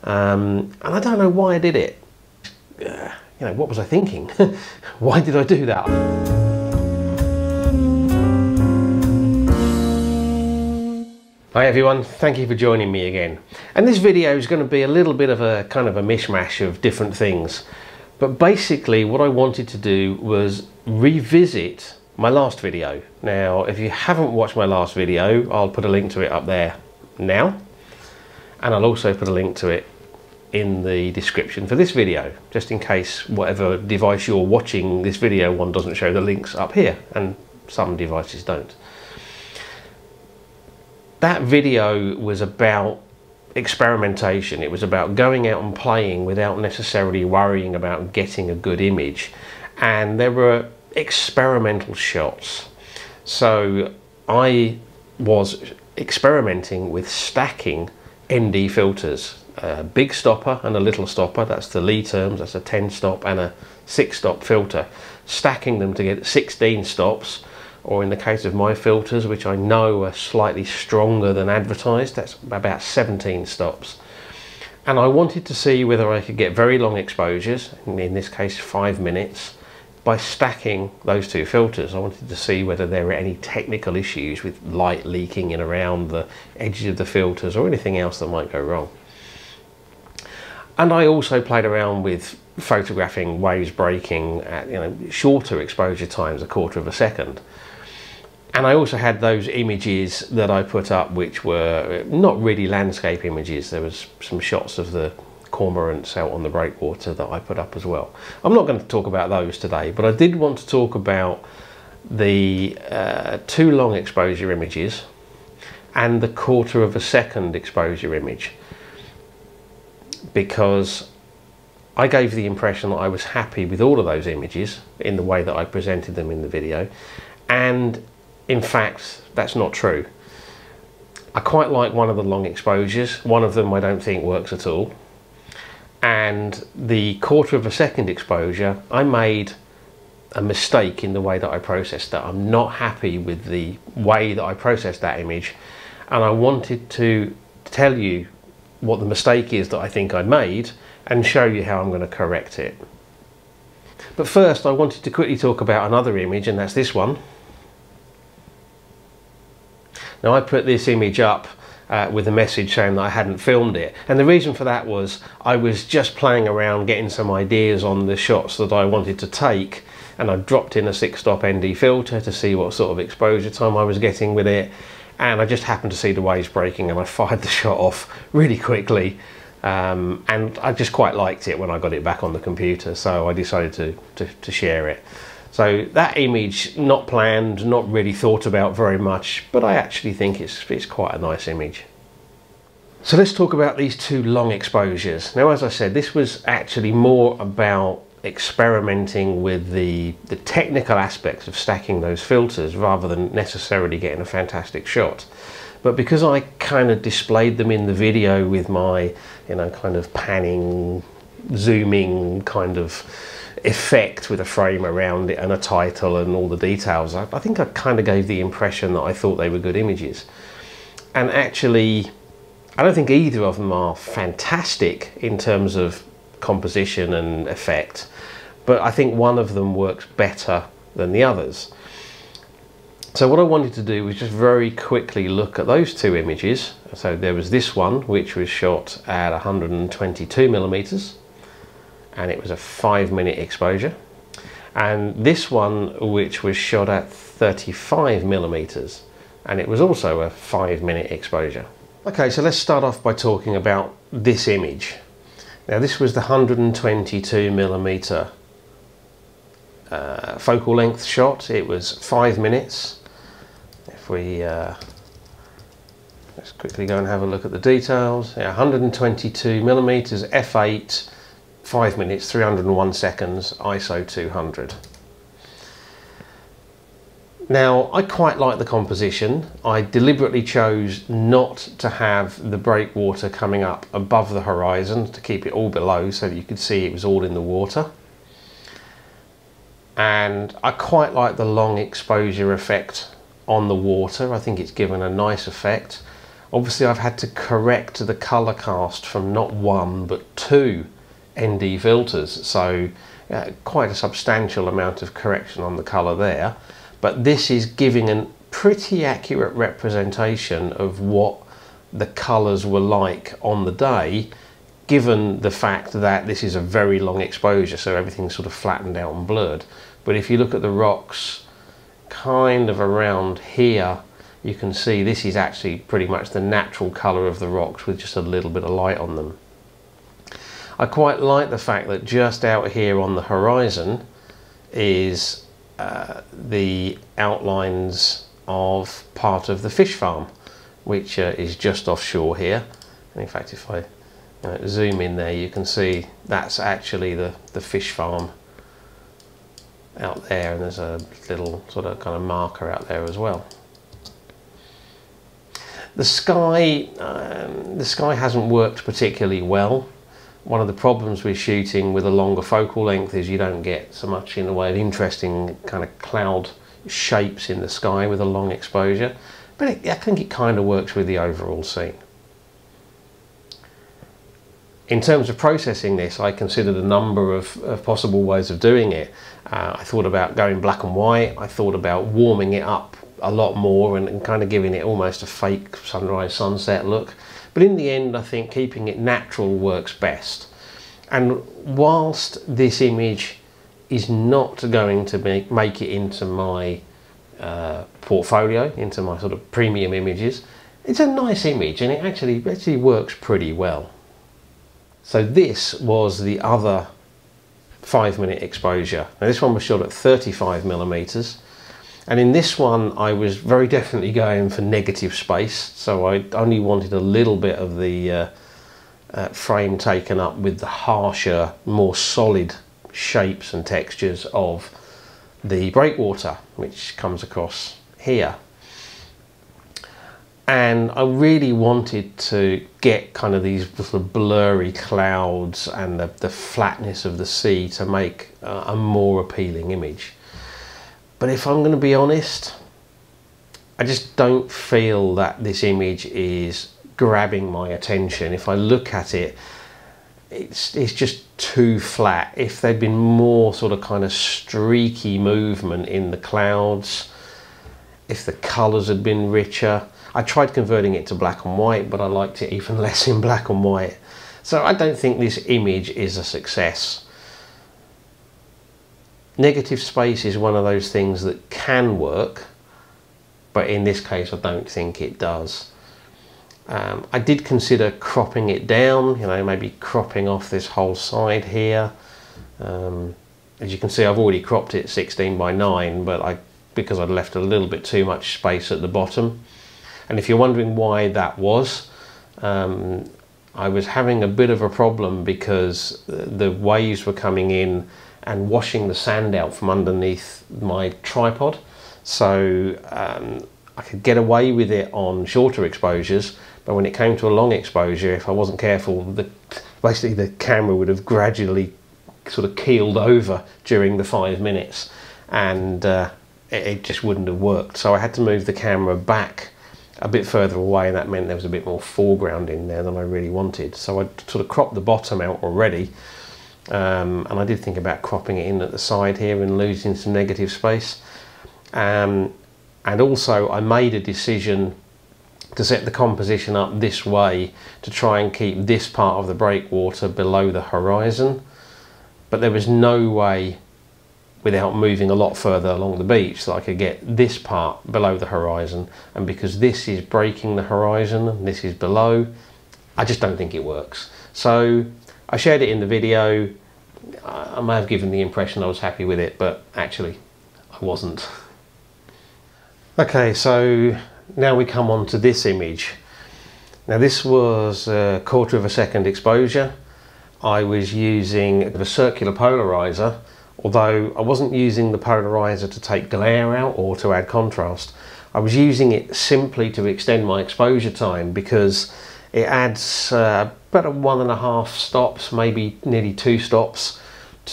And I don't know why I did it. You know, what was I thinking? Why did I do that? Hi everyone, thank you for joining me again. And this video is going to be a little bit of a kind of a mishmash of different things. But basically what I wanted to do was revisit my last video. Now, if you haven't watched my last video, I'll put a link to it up there now. And I'll also put a link to it in the description for this video, just in case whatever device you're watching this video on doesn't show the links up here, and some devices don't. That video was about experimentation. It was about going out and playing without necessarily worrying about getting a good image. And there were experimental shots. So I was experimenting with stacking ND filters. A big stopper and a little stopper, that's the Lee terms, that's a 10 stop and a 6 stop filter. Stacking them to get 16 stops. Or in the case of my filters, which I know are slightly stronger than advertised, that's about 17 stops. And I wanted to see whether I could get very long exposures, in this case 5 minutes, by stacking those two filters. I wanted to see whether there were any technical issues with light leaking in around the edges of the filters or anything else that might go wrong. And I also played around with photographing waves breaking at shorter exposure times, 1/4 of a second. And I also had those images that I put up which were not really landscape images. There was some shots of the cormorants out on the breakwater that I put up as well. I'm not going to talk about those today, but I did want to talk about the 2 long exposure images and the 1/4 of a second exposure image, because I gave the impression that I was happy with all of those images in the way that I presented them in the video, and in fact that's not true. I quite like one of the long exposures. One of them I don't think works at all, and the 1/4 of a second exposure, I made a mistake in the way that I processed that. I'm not happy with the way that I processed that image, and I wanted to tell you what the mistake is that I think I made and show you how I'm going to correct it. But first I wanted to quickly talk about another image, and that's this one. Now, I put this image up with a message saying that I hadn't filmed it, and the reason for that was I was just playing around getting some ideas on the shots that I wanted to take, and I dropped in a 6 stop ND filter to see what sort of exposure time I was getting with it, and I just happened to see the waves breaking and I fired the shot off really quickly, and I just quite liked it when I got it back on the computer, so I decided to share it. So that image, not planned, not really thought about very much, but I actually think it's quite a nice image. So let's talk about these 2 long exposures. Now, as I said, this was actually more about experimenting with the technical aspects of stacking those filters rather than necessarily getting a fantastic shot. But because I kind of displayed them in the video with my, kind of panning, zooming kind of effect with a frame around it and a title and all the details, I think I kind of gave the impression that I thought they were good images. And actually, I don't think either of them are fantastic in terms of composition and effect, but I think one of them works better than the others. So what I wanted to do was just very quickly look at those 2 images. So there was this one, which was shot at 122mm, and it was a 5-minute exposure, and this one, which was shot at 35mm, and it was also a 5-minute exposure. Okay, so let's start off by talking about this image. Now, this was the 122mm focal length shot. It was 5 minutes. If we let's quickly go and have a look at the details. Yeah, 122mm f8, 5 minutes, 301 seconds, ISO 200. Now, I quite like the composition. I deliberately chose not to have the breakwater coming up above the horizon, to keep it all below so that you could see it was all in the water. And I quite like the long exposure effect on the water. I think it's given a nice effect. Obviously I've had to correct the colour cast from not one but two ND filters, so quite a substantial amount of correction on the colour there, but this is giving a pretty accurate representation of what the colours were like on the day, given the fact that this is a very long exposure, so everything's sort of flattened out and blurred. But if you look at the rocks kind of around here, you can see this is actually pretty much the natural colour of the rocks with just a little bit of light on them. I quite like the fact that just out here on the horizon is the outlines of part of the fish farm, which is just offshore here. And in fact, if I zoom in there, you can see that's actually the fish farm out there, and there's a little sort of kind of marker out there as well. The sky hasn't worked particularly well. One of the problems with shooting with a longer focal length is you don't get so much in the way of interesting kind of cloud shapes in the sky with a long exposure, but I think it kind of works with the overall scene. In terms of processing this, I considered a number of possible ways of doing it. I thought about going black and white. I thought about warming it up a lot more and kind of giving it almost a fake sunrise sunset look. But in the end, I think keeping it natural works best. And whilst this image is not going to make it into my portfolio, into my sort of premium images, it's a nice image and it actually works pretty well. So this was the other 5-minute exposure. Now this one was shot at 35mm, and in this one I was very definitely going for negative space, so I only wanted a little bit of the frame taken up with the harsher, more solid shapes and textures of the breakwater, which comes across here. And I really wanted to get kind of these sort of blurry clouds and the flatness of the sea to make a more appealing image. But if I'm going to be honest, I just don't feel that this image is grabbing my attention. If I look at it, it's just too flat. If there'd been more sort of kind of streaky movement in the clouds, if the colours had been richer. I tried converting it to black and white, but I liked it even less in black and white. So I don't think this image is a success. Negative space is one of those things that can work, but in this case I don't think it does. I did consider cropping it down, you know, maybe cropping off this whole side here. As you can see, I've already cropped it 16:9, but because I'd left a little bit too much space at the bottom. And if you're wondering why that was, I was having a bit of a problem because the waves were coming in and washing the sand out from underneath my tripod. So I could get away with it on shorter exposures, but when it came to a long exposure, if I wasn't careful, basically the camera would have gradually sort of keeled over during the 5 minutes, and it just wouldn't have worked. So I had to move the camera back a bit further away, and that meant there was a bit more foreground in there than I really wanted. So I sort of cropped the bottom out already, and I did think about cropping it in at the side here and losing some negative space. And also I made a decision to set the composition up this way to try and keep this part of the breakwater below the horizon, but there was no way without moving a lot further along the beach that I could get this part below the horizon. And because this is breaking the horizon and this is below, I just don't think it works. So I shared it in the video. I may have given the impression I was happy with it, but actually I wasn't. Okay, so now we come on to this image. Now this was a 1/4 second exposure. I was using a circular polarizer, although I wasn't using the polarizer to take glare out or to add contrast. I was using it simply to extend my exposure time, because it adds about 1.5 stops, maybe nearly 2 stops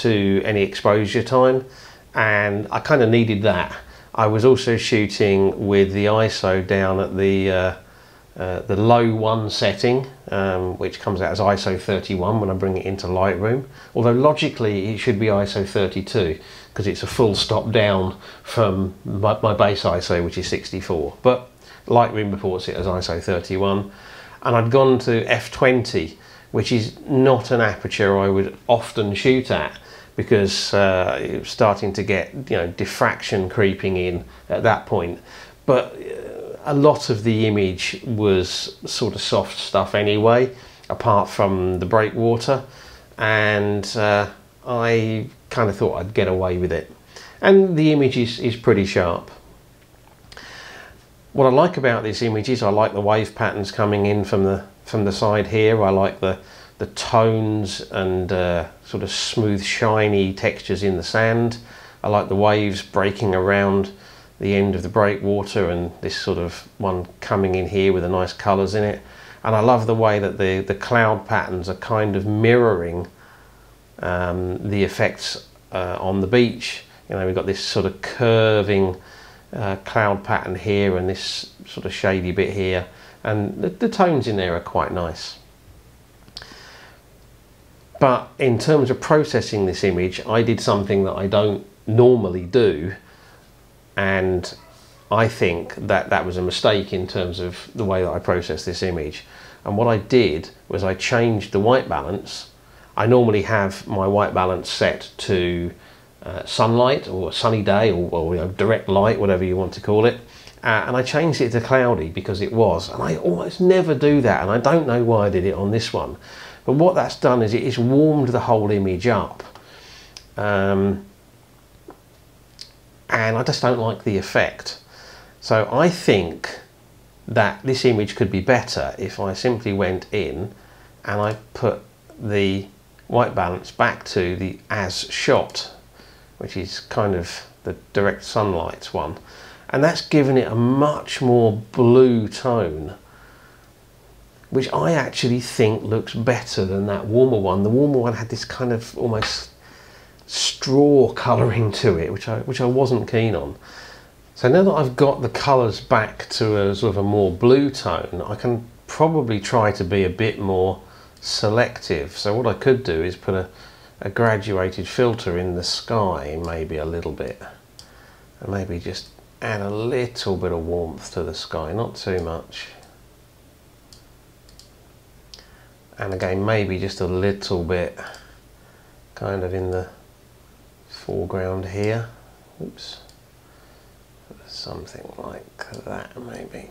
to any exposure time, and I kind of needed that. I was also shooting with the ISO down at the the low 1 setting, which comes out as ISO 31 when I bring it into Lightroom, although logically it should be ISO 32 because it's a full stop down from my base ISO, which is 64, but Lightroom reports it as ISO 31. And I'd gone to f20, which is not an aperture I would often shoot at, because it was starting to get, diffraction creeping in at that point. But a lot of the image was sort of soft stuff anyway, apart from the breakwater, and I kind of thought I'd get away with it. And the image is pretty sharp. What I like about this image is I like the wave patterns coming in from the side here. I like the tones and sort of smooth shiny textures in the sand. I like the waves breaking around the end of the breakwater and this sort of one coming in here with the nice colours in it. And I love the way that the cloud patterns are kind of mirroring the effects on the beach. We've got this sort of curving cloud pattern here and this sort of shady bit here, and the tones in there are quite nice. But in terms of processing this image, I did something that I don't normally do, and I think that was a mistake in terms of the way that I processed this image. And what I did was I changed the white balance. I normally have my white balance set to sunlight or a sunny day, or direct light, whatever you want to call it, and I changed it to cloudy because it was, and I almost never do that, and I don't know why I did it on this one. But what that's done is it's warmed the whole image up, and I just don't like the effect. So I think that this image could be better if I simply went in and I put the white balance back to the as shot, which is kind of the direct sunlight one, and that's given it a much more blue tone, which I actually think looks better than that warmer one. The warmer one had this kind of almost straw colouring to it, which I wasn't keen on. So now that I've got the colours back to a sort of a more blue tone, I can probably try to be a bit more selective. So what I could do is put a graduated filter in the sky, maybe a little bit, and maybe just add a little bit of warmth to the sky, not too much. And again, maybe just a little bit kind of in the foreground here. Oops. Something like that maybe.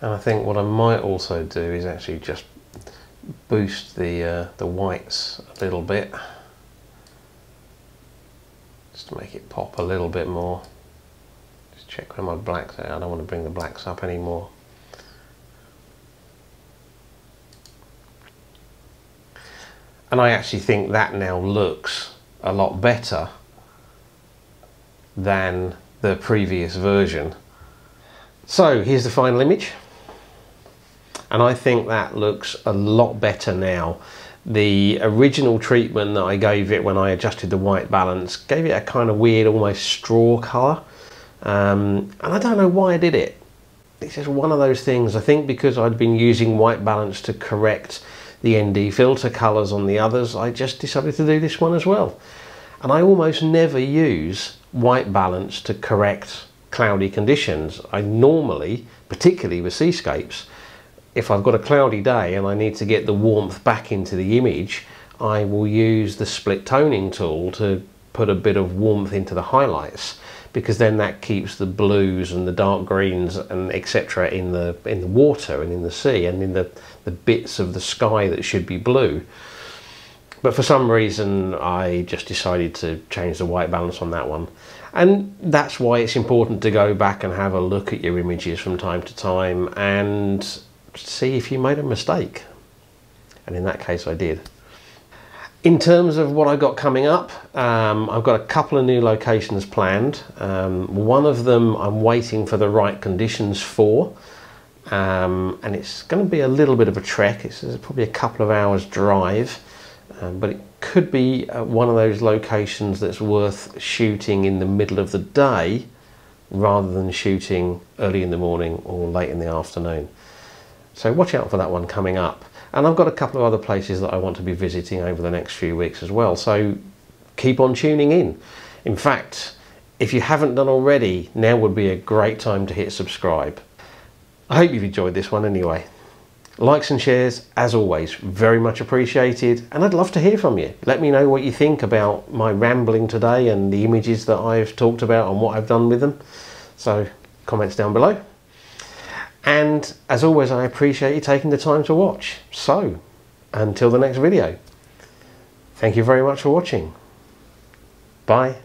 And I think what I might also do is actually just boost the whites a little bit, just to make it pop a little bit more. Just check where my blacks are. I don't want to bring the blacks up anymore. And I actually think that now looks a lot better than the previous version. So here's the final image, and I think that looks a lot better now. The original treatment that I gave it when I adjusted the white balance gave it a kind of weird, almost straw colour, and I don't know why I did it. It's just one of those things. I think because I'd been using white balance to correct the ND filter colours on the others, I just decided to do this one as well. And I almost never use white balance to correct cloudy conditions. I normally, particularly with seascapes, if I've got a cloudy day and I need to get the warmth back into the image, I will use the split toning tool to put a bit of warmth into the highlights, because then that keeps the blues and the dark greens and etc. in the water and in the sea and in the bits of the sky that should be blue. But for some reason I just decided to change the white balance on that one. And that's why it's important to go back and have a look at your images from time to time and see if you made a mistake. And in that case I did. In terms of what I've got coming up, I've got a couple of new locations planned. One of them I'm waiting for the right conditions for, and it's going to be a little bit of a trek. It's probably a couple of hours drive, but it could be one of those locations that's worth shooting in the middle of the day rather than shooting early in the morning or late in the afternoon. So watch out for that one coming up. And I've got a couple of other places that I want to be visiting over the next few weeks as well, so keep on tuning in. In fact, if you haven't done already, now would be a great time to hit subscribe. I hope you've enjoyed this one anyway. Likes and shares, as always, very much appreciated, and I'd love to hear from you. Let me know what you think about my rambling today and the images that I've talked about and what I've done with them. So comments down below. And as always, I appreciate you taking the time to watch. So until the next video, thank you very much for watching. Bye.